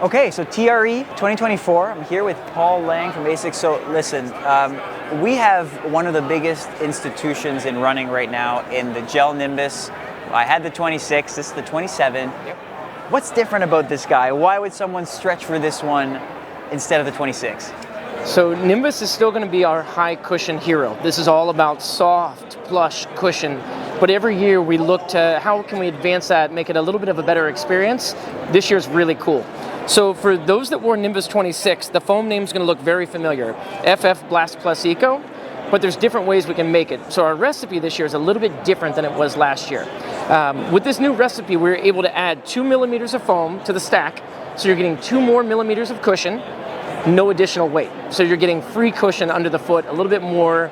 Okay, so TRE 2024, I'm here with Paul Lang from ASICS. So listen, we have one of the biggest institutions in running right now in the Gel-Nimbus. I had the 26, this is the 27. Yep. What's different about this guy? Why would someone stretch for this one instead of the 26? So Nimbus is still going to be our high cushion hero. This is all about soft, plush cushion. But every year we look to how can we advance that, make it a little bit of a better experience. This year's really cool. So for those that wore Nimbus 26, the foam name is going to look very familiar, FF Blast Plus Eco, but there's different ways we can make it. So our recipe this year is a little bit different than it was last year. With this new recipe, we're able to add 2 millimeters of foam to the stack, so you're getting 2 more millimeters of cushion, no additional weight. So you're getting free cushion under the foot, a little more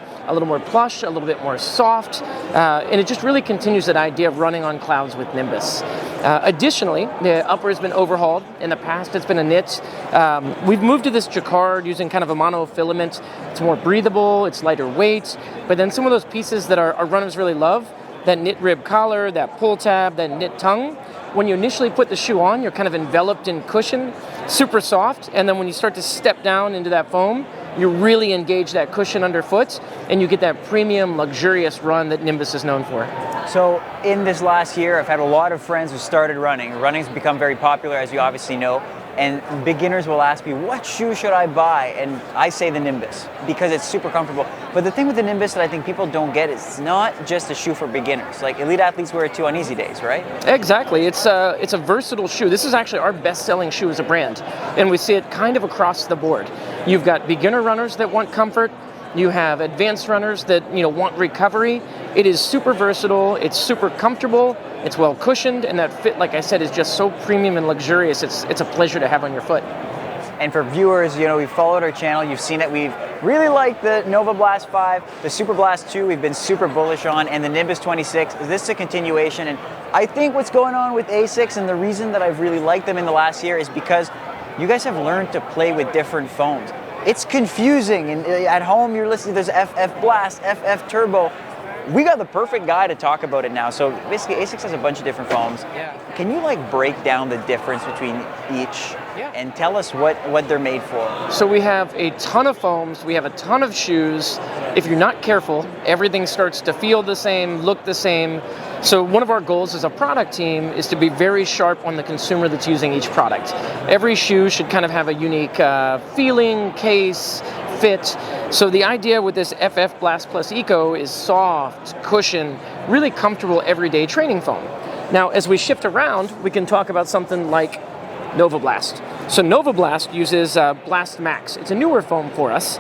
plush, a little bit more soft, and it just really continues that idea of running on clouds with Nimbus. Additionally, the upper has been overhauled. In the past, it's been a knit. We've moved to this jacquard using kind of a monofilament. It's more breathable, it's lighter weight, but then some of those pieces that our runners really love, that knit rib collar, that pull tab, that knit tongue, when you initially put the shoe on, you're kind of enveloped in cushion, super soft, and then when you start to step down into that foam, you really engage that cushion underfoot, and you get that premium, luxurious run that Nimbus is known for. So in this last year, I've had a lot of friends who started running. Running's become very popular, as you obviously know, and beginners will ask me, what shoe should I buy? And I say the Nimbus, because it's super comfortable. But the thing with the Nimbus that I think people don't get is it's not just a shoe for beginners. Like elite athletes wear it too on easy days, right? Exactly. It's a versatile shoe. This is actually our best-selling shoe as a brand, and we see it kind of across the board. You've got beginner runners that want comfort. You have advanced runners that want recovery. It is super versatile. It's super comfortable. It's well cushioned, and that fit, like I said, is just so premium and luxurious. It's a pleasure to have on your foot. And for viewers, we've followed our channel. You've seen that we've really liked the Novablast 5, the Superblast 2. We've been super bullish on, and the Nimbus 26. This is a continuation, and I think what's going on with ASICS, and the reason that I've really liked them in the last year, is because you guys have learned to play with different foams. It's confusing, and at home you're listening, there's FF Blast, FF Turbo. We got the perfect guy to talk about it now. So basically ASICS has a bunch of different foams. Yeah. Can you break down the difference between each and tell us what they're made for? So we have a ton of foams, we have a ton of shoes. If you're not careful, everything starts to feel the same, look the same. So one of our goals as a product team is to be very sharp on the consumer that's using each product. Every shoe should kind of have a unique feeling, case, fit. So the idea with this FF Blast Plus Eco is soft, cushion, really comfortable everyday training foam. Now, as we shift around, we can talk about something like Novablast. So Novablast uses Blast Max. It's a newer foam for us.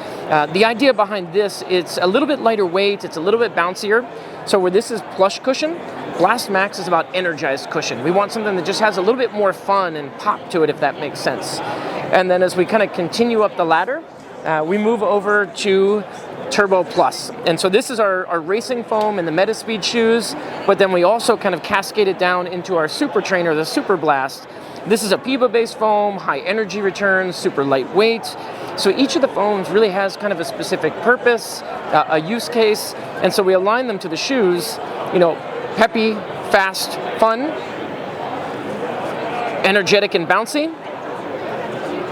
The idea behind this, it's a little bit lighter weight, it's a little bit bouncier. So where this is plush cushion, Blast Max is about energized cushion. We want something that just has a little bit more fun and pop to it, if that makes sense. And then as we kind of continue up the ladder, we move over to Turbo Plus. And so this is our racing foam and the Metaspeed shoes, but then we also kind of cascade it down into our super trainer, the Superblast. This is a PIBA-based foam, high energy returns, super lightweight. So each of the foams really has kind of a specific purpose, a use case, and so we align them to the shoes, peppy, fast, fun, energetic and bouncy,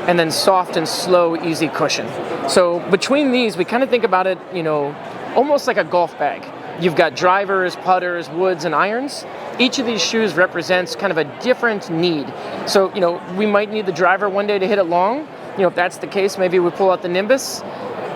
and then soft and slow, easy cushion. So between these, we kind of think about it, almost like a golf bag. You've got drivers, putters, woods, and irons. Each of these shoes represents kind of a different need. So, we might need the driver one day to hit it long. If that's the case, maybe we pull out the Nimbus.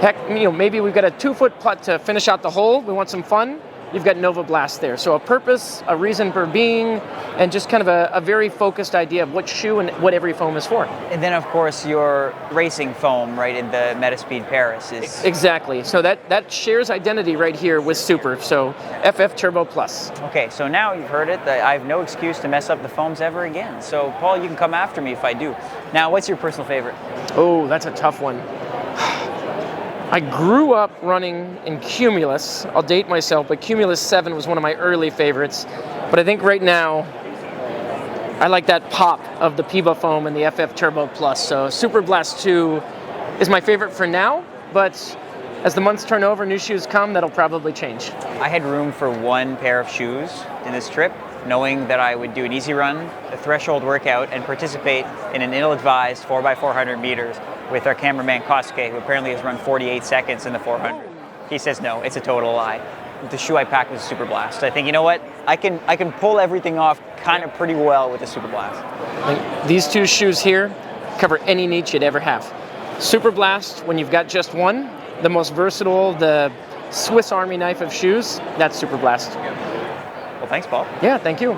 Heck, maybe we've got a 2-foot putt to finish out the hole. We want some fun. You've got Novablast there. So a purpose, a reason for being, and just kind of a very focused idea of what shoe and what every foam is for. And then, of course, your racing foam, right, in the Metaspeed Paris is... Exactly. So that shares identity right here with Super. So FF Turbo Plus. Okay, so now you've heard it. I have no excuse to mess up the foams ever again. So, Paul, you can come after me if I do. Now, what's your personal favorite? Oh, that's a tough one. I grew up running in Cumulus. I'll date myself, but Cumulus 7 was one of my early favorites. But I think right now, I like that pop of the PIBA foam and the FF Turbo Plus. So Superblast 2 is my favorite for now, but as the months turn over, new shoes come, that'll probably change. I had room for one pair of shoes in this trip. knowing that I would do an easy run, a threshold workout, and participate in an ill-advised 4x400 meters with our cameraman Kosuke, who apparently has run 48 seconds in the 400. He says no, it's a total lie. The shoe I packed was a Superblast. I think, you know what? I can pull everything off kind of pretty well with the Superblast. Like, these two shoes here cover any niche you'd ever have. Superblast, when you've got just one, the most versatile, the Swiss Army knife of shoes, that's Superblast. Well, thanks, Paul. Yeah, thank you.